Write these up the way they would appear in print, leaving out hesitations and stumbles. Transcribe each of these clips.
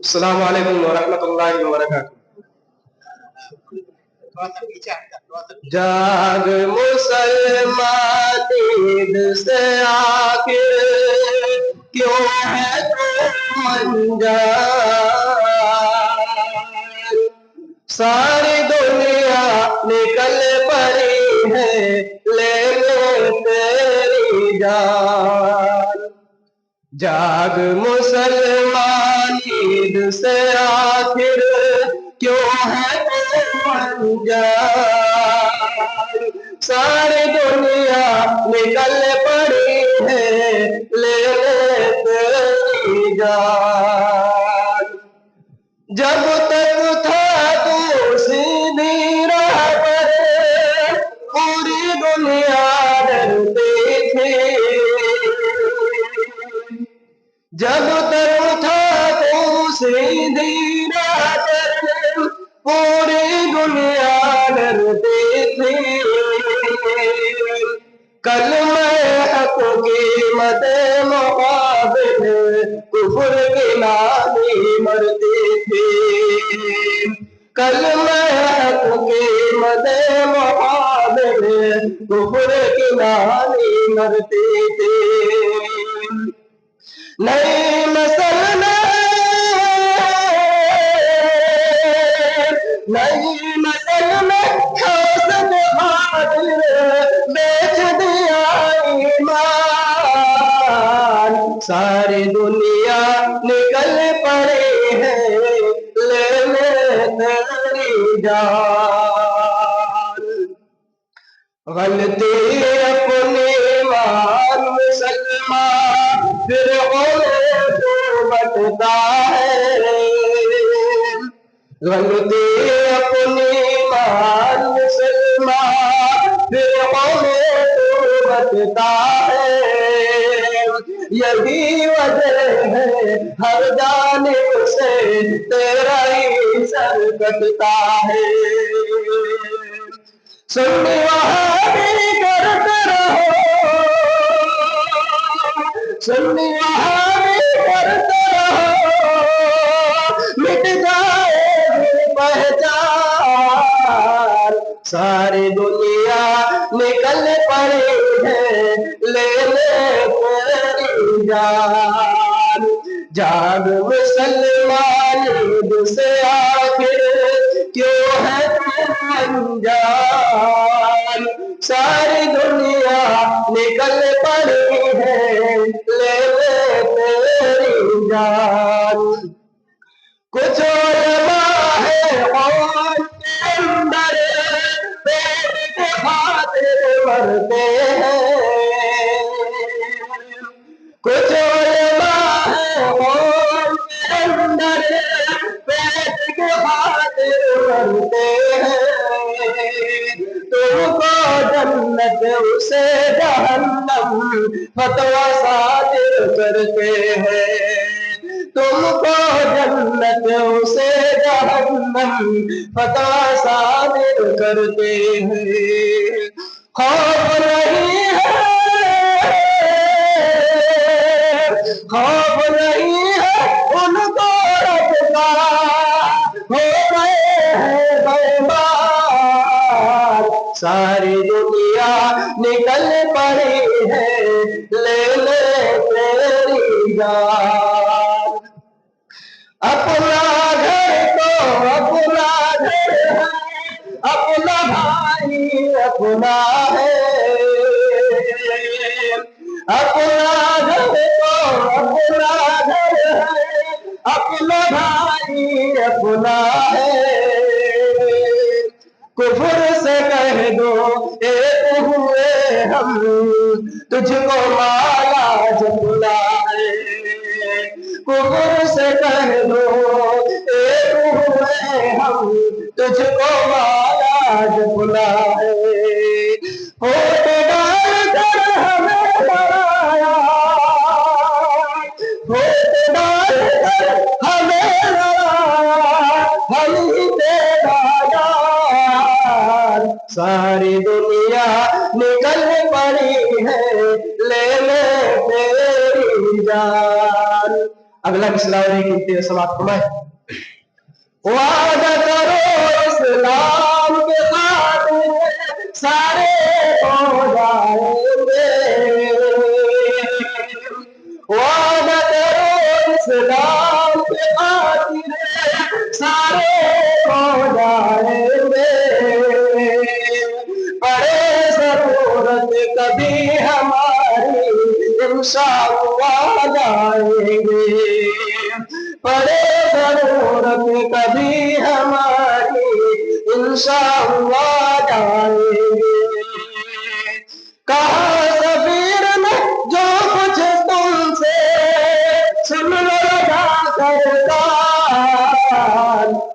अस्सलाम वालेकुम वरहमतुल्लाहि वबरकातुहू। जाग मुसलमान ईद से आखिर क्यों है तुम अनजान। सारी दुनिया निकल पड़ी है लेने तेरी जान। जाग मुसलमान ईद से आखिर क्यों है तुम अनजान। सारी दुनिया निकल पड़ी है लेने तेरी जान। जब तक था तू सीधी राह पर पूरी दुनिया डरती थी। जब तक था तू सीधी राह पर पूरी दुनिया डरती थी। कल मैं हक की मदे मुकाबिल कुफर की नानी मरती थी। कल मैं हक की मदे मुकाबिल कुफर की नानी मरती थी। नई नस्ल ने खास बहादुर बेच दिया ईमान। सारी दुनिया निकल पड़ी है लेने तेरी जान। गलती अपनी मान मुसलमान फिर तो बटता है। गलती अपनी मान मुसलमान फिर तो बटता है। यही वजह है हर जानिब से तेरा ही सर कटता है। सुन्नी वहाबी करते रहो, सुन्नी वहाबी करते रहो, मिट जाएगी पहचान। सारी दुनिया निकल पड़ी है लेने तेरी जान। जाग मुसलमान ईद से आखिर क्यों है तुम अनजान। सारी दुनिया निकल पड़ी है लेने तेरी जान। कुछ उलमा है कौम के अंदर पेट के खातिर मरते हैं। कुछ उलमा है कौम के अंदर पेट के खातिर मरते हैं। तुमको जन्नत उसे जहन्नम फतवा सादिर करते हैं। तुमको जन्नत उसे जहन्नम फतवा सादिर करते हैं। खौफ नहीं है, खौफ नहीं है उनको रब का, हो गए हैं बेईमान। सारी दुनिया निकल पड़ी है लेने तेरी जान। अपना घर तो अपना घर है, अपना भाई अपना है। अपना घर तो अपना घर है, अपना भाई अपना है। कुफर से कह दो एक हुए हम, तुझको माला जपना है। कुफर से कह दो एक हुए हम, तुझको माला जपना है। होठ डाल कर हमें डराया, होठ डाल कर हमें डराया, हम ही तेरा यार। सारी दुनिया निकल पड़ी है लेने तेरी जान। अगला किस्सा और कीमती समाप्त फरमाए। वादा करो इस्लाम के खातिर सारे हो जाएंगे, वादा करो इस्लाम के खातिर सारे हो जाएंगे, पड़े जरूरत कभी हमारी इंशाअल्लाह जाएंगे, पड़े जरूरत कभी हमारी इंशाअल्लाह जाएंगे। कहा सबीर ने जो कुछ तुमसे सुन लो सरकार,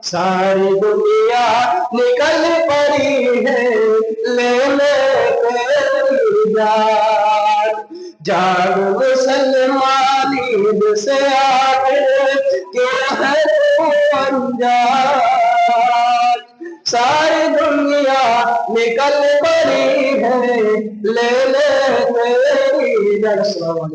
सारी दुनिया निकल पड़ी है लेने तेरी जान, जाग मुसलमान ईद से आगे क्यों है अनजान, सारी दुनिया निकल पड़ी है ले ले तेरी जान।